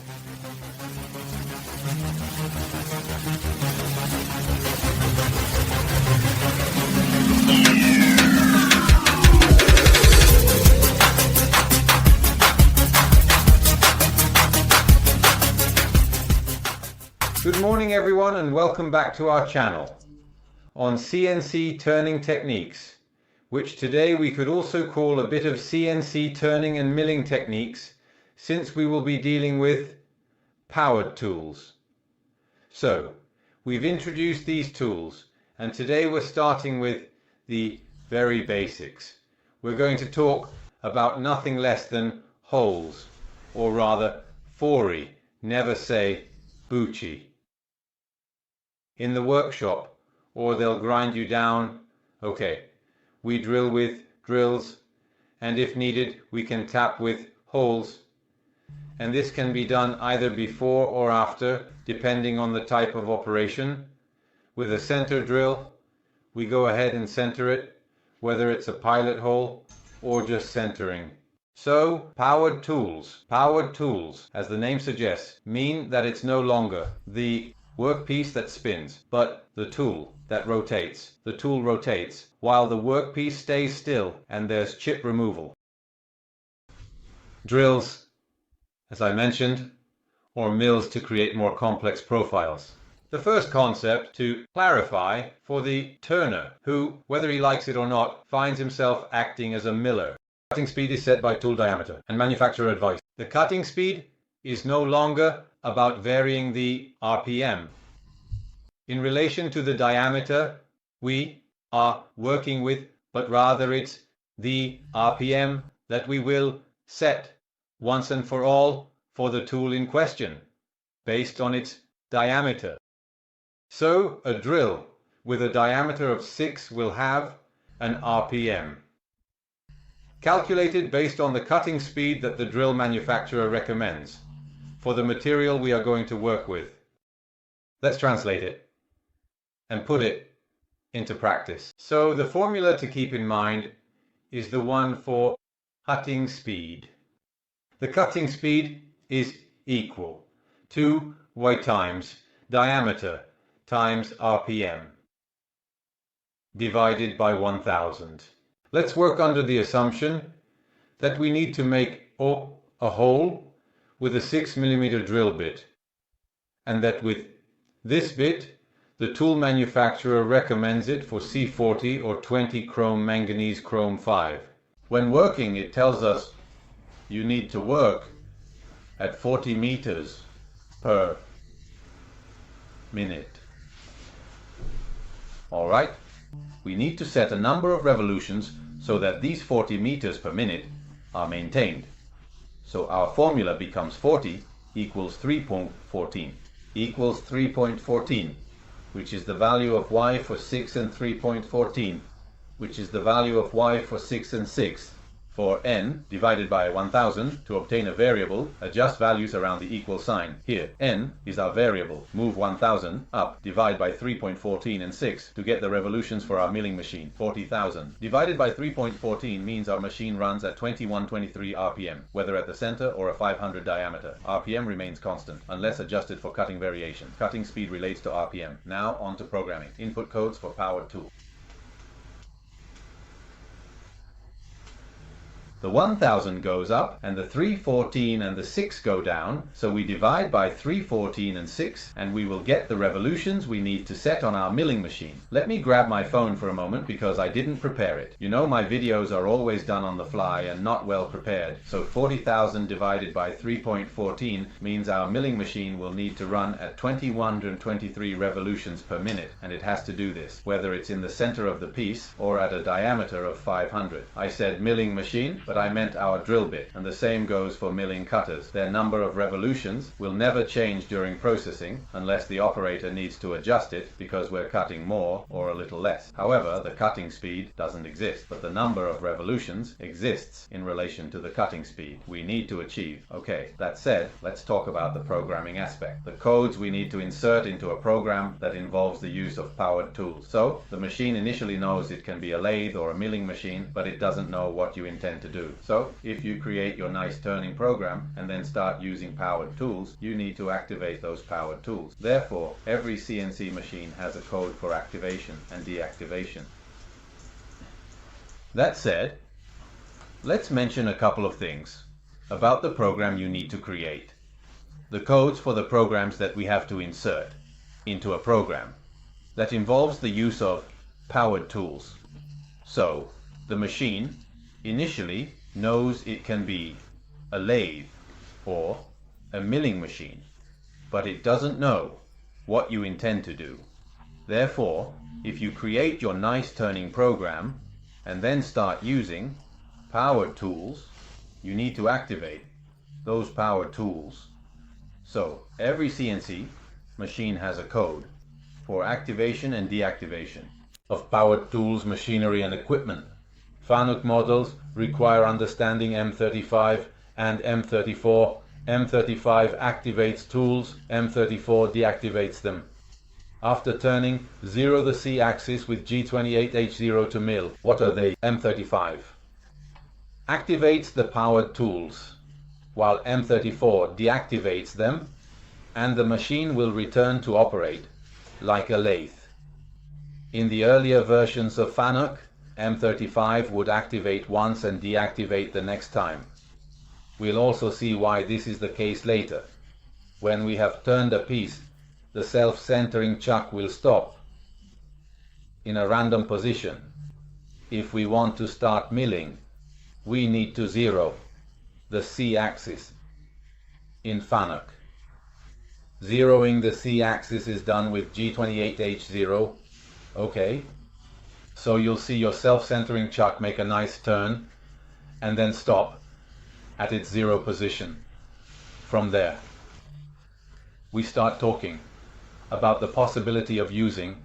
Good morning everyone, and welcome back to our channel on CNC turning techniques, which today we could also call a bit of CNC turning and milling techniques, since we will be dealing with powered tools. So we've introduced these tools, and today we're starting with the very basics. We're going to talk about nothing less than holes, or rather fori, never say bucci. In the workshop, or they'll grind you down. Okay, we drill with drills, and if needed we can tap with holes, and this can be done either before or after, depending on the type of operation. With a center drill, we go ahead and center it, whether it's a pilot hole or just centering. So, powered tools, as the name suggests, mean that it's no longer the workpiece that spins, but the tool that rotates. The tool rotates while the workpiece stays still, and there's chip removal. Drills, as I mentioned, or mills to create more complex profiles. The first concept to clarify for the turner, who, whether he likes it or not, finds himself acting as a miller. Cutting speed is set by tool diameter and manufacturer advice. The cutting speed is no longer about varying the RPM. In relation to the diameter we are working with, but rather it's the RPM that we will set once and for all for the tool in question, based on its diameter. So a drill with a diameter of 6 will have an RPM, calculated based on the cutting speed that the drill manufacturer recommends for the material we are going to work with. Let's translate it and put it into practice. So the formula to keep in mind is the one for cutting speed. The cutting speed is equal to y times diameter times RPM divided by 1000. Let's work under the assumption that we need to make a hole with a 6mm drill bit, and that with this bit the tool manufacturer recommends it for C40 or 20 chrome manganese chrome 5. When working, it tells us you need to work at 40 meters per minute. Alright, we need to set a number of revolutions so that these 40 meters per minute are maintained. So our formula becomes 40 equals 3.14 equals 3.14, which is the value of y for 6 and 3.14, which is the value of y for 6 and 6. For n divided by 1000 to obtain a variable, adjust values around the equal sign. Here, n is our variable. Move 1000 up, divide by 3.14 and 6 to get the revolutions for our milling machine, 40,000. Divided by 3.14 means our machine runs at 2123 RPM, whether at the center or a 500 diameter. RPM remains constant, unless adjusted for cutting variation. Cutting speed relates to RPM. Now on to programming. Input codes for powered tool. The 1000 goes up, and the 314 and the 6 go down, so we divide by 314 and 6, and we will get the revolutions we need to set on our milling machine. Let me grab my phone for a moment because I didn't prepare it. You know my videos are always done on the fly and not well prepared, so 40,000 divided by 3.14 means our milling machine will need to run at 2123 revolutions per minute, and it has to do this, whether it's in the center of the piece or at a diameter of 500. I said milling machine, but I meant our drill bit, and the same goes for milling cutters. Their number of revolutions will never change during processing unless the operator needs to adjust it because we're cutting more or a little less. However, the cutting speed doesn't exist, but the number of revolutions exists in relation to the cutting speed we need to achieve. Okay, that said, let's talk about the programming aspect. The codes we need to insert into a program that involves the use of powered tools. So, the machine initially knows it can be a lathe or a milling machine, but it doesn't know what you intend to do. do. So if you create your nice turning program and then start using powered tools, you need to activate those powered tools. Therefore, every CNC machine has a code for activation and deactivation. That said, let's mention a couple of things about the program you need to create. The codes for the programs that we have to insert into a program that involves the use of powered tools. So, the machine initially knows it can be a lathe or a milling machine, but it doesn't know what you intend to do. Therefore, if you create your nice turning program and then start using powered tools, you need to activate those powered tools. So, every CNC machine has a code for activation and deactivation of powered tools, machinery and equipment. FANUC models require understanding M35 and M34. M35 activates tools, M34 deactivates them. After turning, zero the C-axis with G28H0 to mill. What are they? M35 activates the powered tools, while M34 deactivates them, and the machine will return to operate like a lathe. In the earlier versions of FANUC, M35 would activate once and deactivate the next time. We'll also see why this is the case later. When we have turned a piece, the self-centering chuck will stop in a random position. If we want to start milling, we need to zero the C-axis in FANUC. Zeroing the C-axis is done with G28H0. Okay, so you'll see your self-centering chuck make a nice turn and then stop at its zero position. From there, we start talking about the possibility of using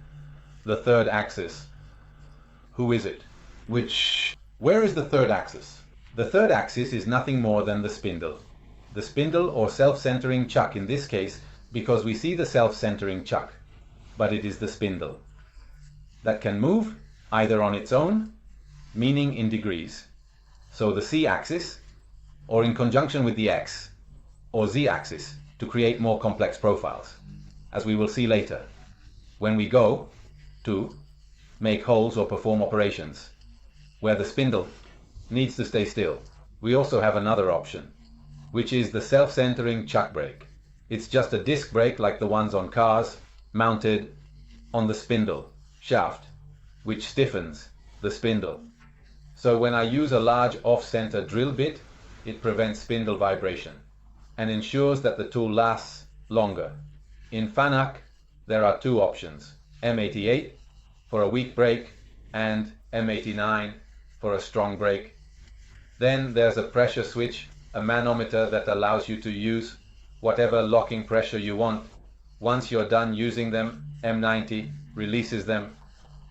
the third axis. Who is it? Where is the third axis? The third axis is nothing more than the spindle. The spindle or self-centering chuck in this case, because we see the self-centering chuck, but it is the spindle that can move either on its own, meaning in degrees, so the C-axis, or in conjunction with the X or Z-axis to create more complex profiles, as we will see later, when we go to make holes or perform operations where the spindle needs to stay still. We also have another option, which is the self-centering chuck brake. It's just a disc brake like the ones on cars, mounted on the spindle shaft, which stiffens the spindle. So when I use a large off-center drill bit, it prevents spindle vibration and ensures that the tool lasts longer. In FANUC, there are two options, M88 for a weak brake and M89 for a strong brake. Then there's a pressure switch, a manometer that allows you to use whatever locking pressure you want. Once you're done using them, M90 releases them.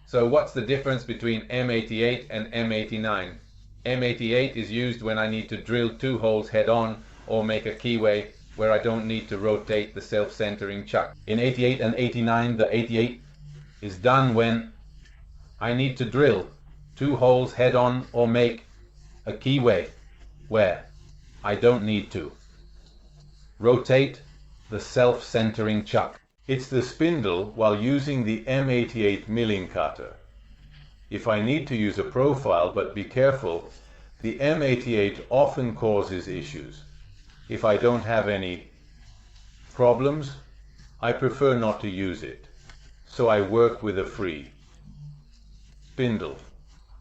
So what's the difference between M88 and M89? M88 is used when I need to drill two holes head-on or make a keyway where I don't need to rotate the self-centering chuck. In 88 and 89, the 88 is done when I need to drill two holes head-on or make a keyway where I don't need to rotate the self-centering chuck. It's the spindle while using the M88 milling cutter. If I need to use a profile, but be careful, the M88 often causes issues. If I don't have any problems, I prefer not to use it. So I work with a free spindle.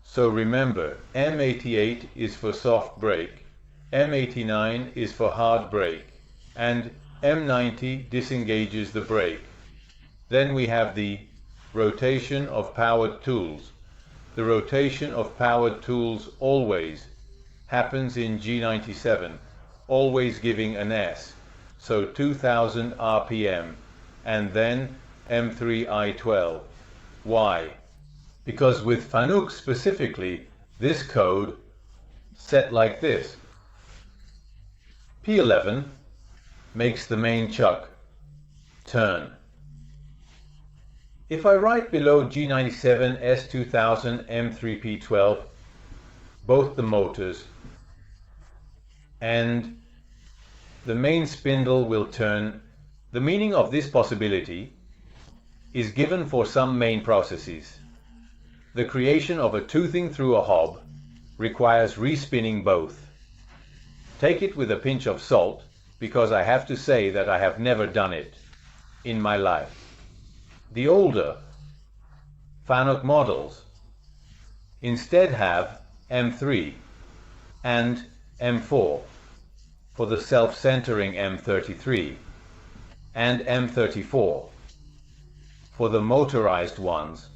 So remember, M88 is for soft brake, M89 is for hard brake, and M90 disengages the brake. Then we have the rotation of powered tools. The rotation of powered tools always happens in G97, always giving an S, so 2000 RPM, and then M3I12. Why? Because with FANUC specifically, this code set like this. P11 makes the main chuck turn. If I write below G97, S2000, M3P12, both the motors and the main spindle will turn. The meaning of this possibility is given for some main processes. The creation of a toothing through a hob requires respinning both. Take it with a pinch of salt, because I have to say that I have never done it in my life. The older Fanuc models instead have M3 and M4 for the self-centering M33 and M34 for the motorized ones,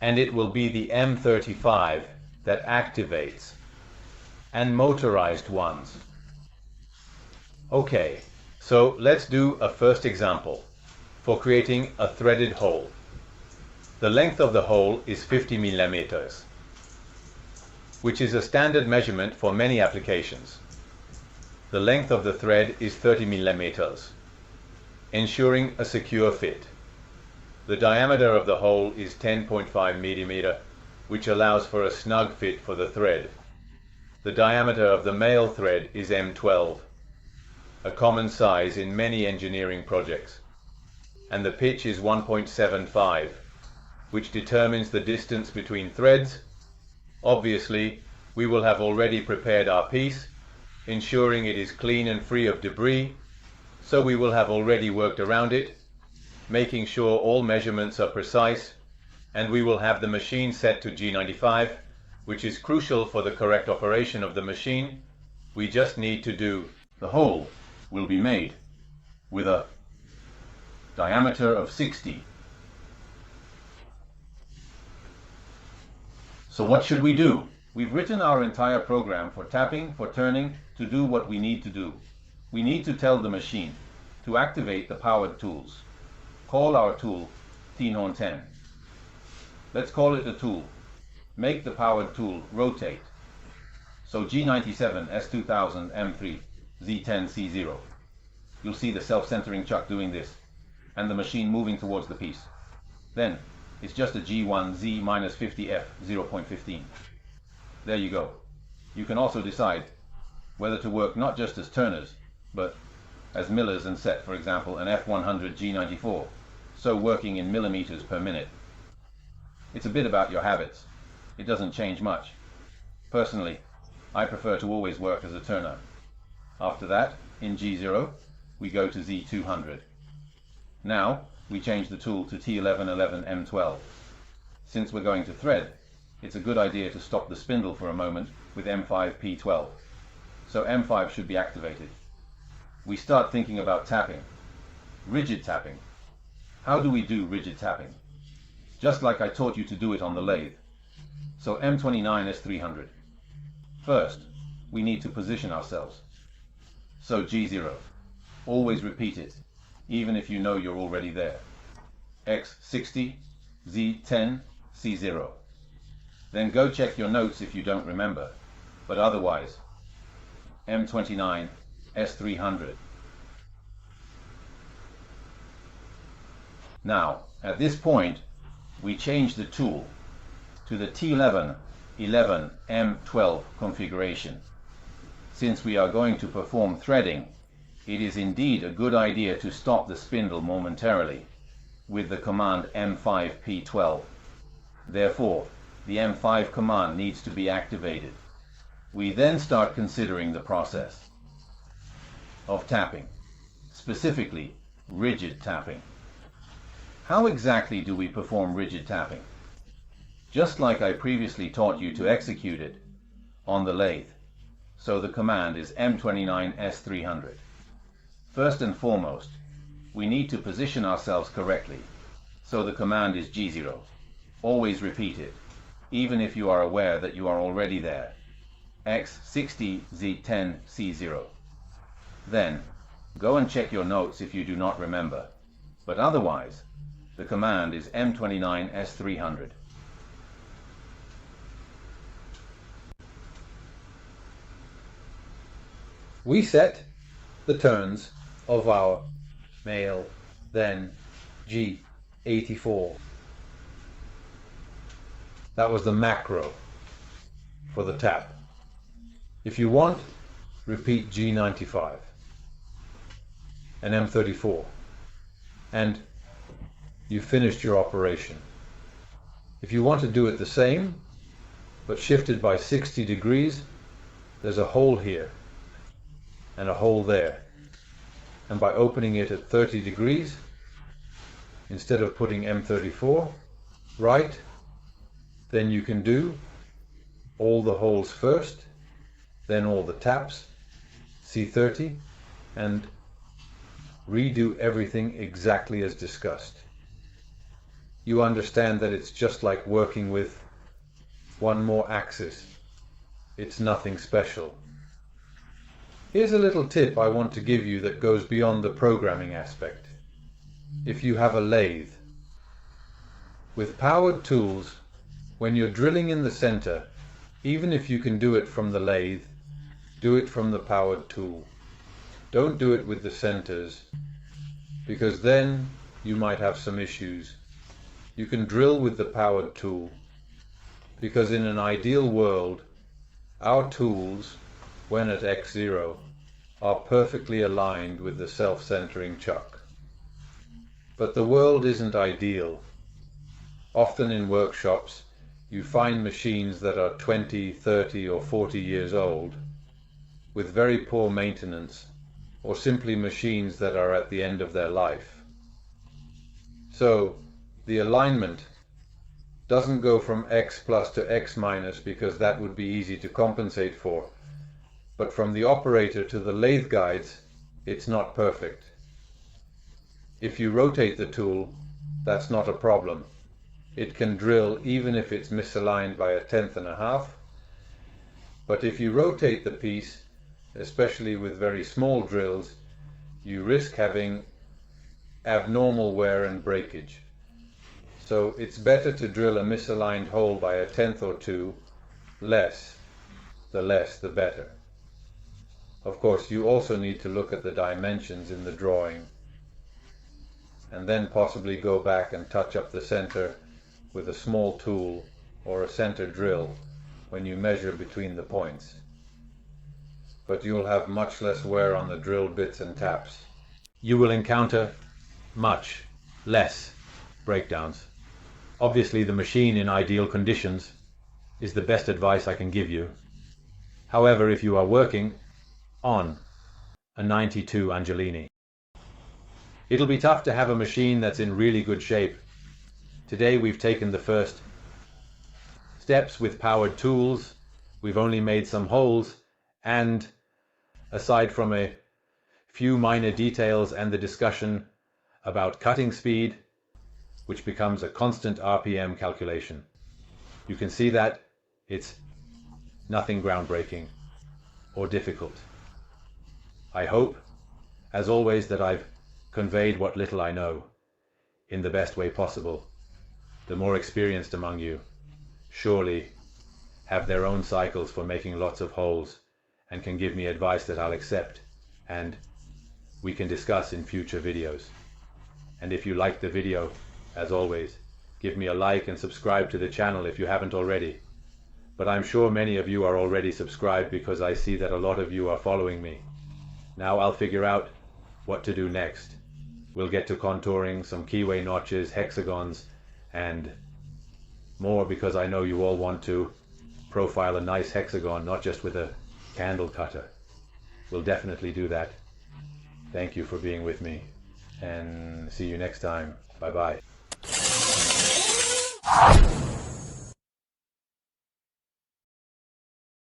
and it will be the M35 that activates, and motorized ones. Okay, so let's do a first example for creating a threaded hole. The length of the hole is 50 millimeters, which is a standard measurement for many applications. The length of the thread is 30 millimeters, ensuring a secure fit. The diameter of the hole is 10.5 millimeter, which allows for a snug fit for the thread. The diameter of the male thread is M12, a common size in many engineering projects, and the pitch is 1.75, which determines the distance between threads. Obviously, we will have already prepared our piece, ensuring it is clean and free of debris, so we will have already worked around it, making sure all measurements are precise, and we will have the machine set to G95, which is crucial for the correct operation of the machine. We just need to do. The hole will be made with a diameter of 60. So what should we do? We've written our entire program for tapping, for turning, to do what we need to do. We need to tell the machine to activate the powered tools. Call our tool T-Horn 10. Let's call it a tool. Make the powered tool rotate. So G97 S2000 M3 Z10 C0. You'll see the self-centering chuck doing this, and the machine moving towards the piece. Then it's just a G1 Z-50F 0.15. There you go. You can also decide whether to work not just as turners, but as millers and set, for example, an F100 G94, so working in millimeters per minute. It's a bit about your habits. It doesn't change much. Personally, I prefer to always work as a turner. After that, in G0, we go to Z200. Now, we change the tool to T1111 M12. Since we're going to thread, it's a good idea to stop the spindle for a moment with M5 P12. So M5 should be activated. We start thinking about tapping. Rigid tapping. How do we do rigid tapping? Just like I taught you to do it on the lathe. So M29 S300. First, we need to position ourselves. So G0. Always repeat it, even if you know you're already there. X60, Z10, C0. Then go check your notes if you don't remember, but otherwise, M29, S300. Now, at this point, we change the tool to the T11, 11, M12 configuration. Since we are going to perform threading, it is indeed a good idea to stop the spindle momentarily with the command M5 P12. Therefore, the M5 command needs to be activated. We then start considering the process of tapping, specifically rigid tapping. How exactly do we perform rigid tapping? Just like I previously taught you to execute it on the lathe. So the command is M29 S300. First and foremost, we need to position ourselves correctly. So the command is G0. Always repeat it, even if you are aware that you are already there. X60 Z10 C0. Then, go and check your notes if you do not remember. But otherwise, the command is M29 S300. We set the turns of our male, then G84. That was the macro for the tap. If you want, repeat G95, an M34, and you've finished your operation. If you want to do it the same, but shifted by 60 degrees, there's a hole here and a hole there. And by opening it at 30 degrees, instead of putting M34 right, then you can do all the holes first, then all the taps, C30, and redo everything exactly as discussed. You understand that it's just like working with one more axis. It's nothing special. Here's a little tip I want to give you that goes beyond the programming aspect. If you have a lathe, with powered tools, when you're drilling in the center, even if you can do it from the lathe, do it from the powered tool. Don't do it with the centers, because then you might have some issues. You can drill with the powered tool, because in an ideal world, our tools, when at X0, are perfectly aligned with the self-centering chuck. But the world isn't ideal. Often in workshops, you find machines that are 20, 30 or 40 years old, with very poor maintenance, or simply machines that are at the end of their life. So, the alignment doesn't go from X plus to X minus because that would be easy to compensate for, but from the operator to the lathe guides, it's not perfect. If you rotate the tool, that's not a problem. It can drill even if it's misaligned by 1/10.5, but if you rotate the piece, especially with very small drills, you risk having abnormal wear and breakage. So it's better to drill a misaligned hole by 1/10 or 2 less. The less, the better. Of course, you also need to look at the dimensions in the drawing, and then possibly go back and touch up the center with a small tool or a center drill when you measure between the points. But you'll have much less wear on the drill bits and taps. You will encounter much less breakdowns. Obviously, the machine in ideal conditions is the best advice I can give you. However, if you are working on a 92 Angelini, it'll be tough to have a machine that's in really good shape. Today we've taken the first steps with powered tools. We've only made some holes, and aside from a few minor details and the discussion about cutting speed, which becomes a constant RPM calculation, you can see that it's nothing groundbreaking or difficult. I hope, as always, that I've conveyed what little I know in the best way possible. The more experienced among you surely have their own cycles for making lots of holes and can give me advice that I'll accept and we can discuss in future videos. And if you liked the video, as always, give me a like and subscribe to the channel if you haven't already. But I'm sure many of you are already subscribed because I see that a lot of you are following me. Now I'll figure out what to do next. We'll get to contouring, some keyway notches, hexagons, and more, because I know you all want to profile a nice hexagon, not just with a candle cutter. We'll definitely do that. Thank you for being with me, and see you next time. Bye-bye.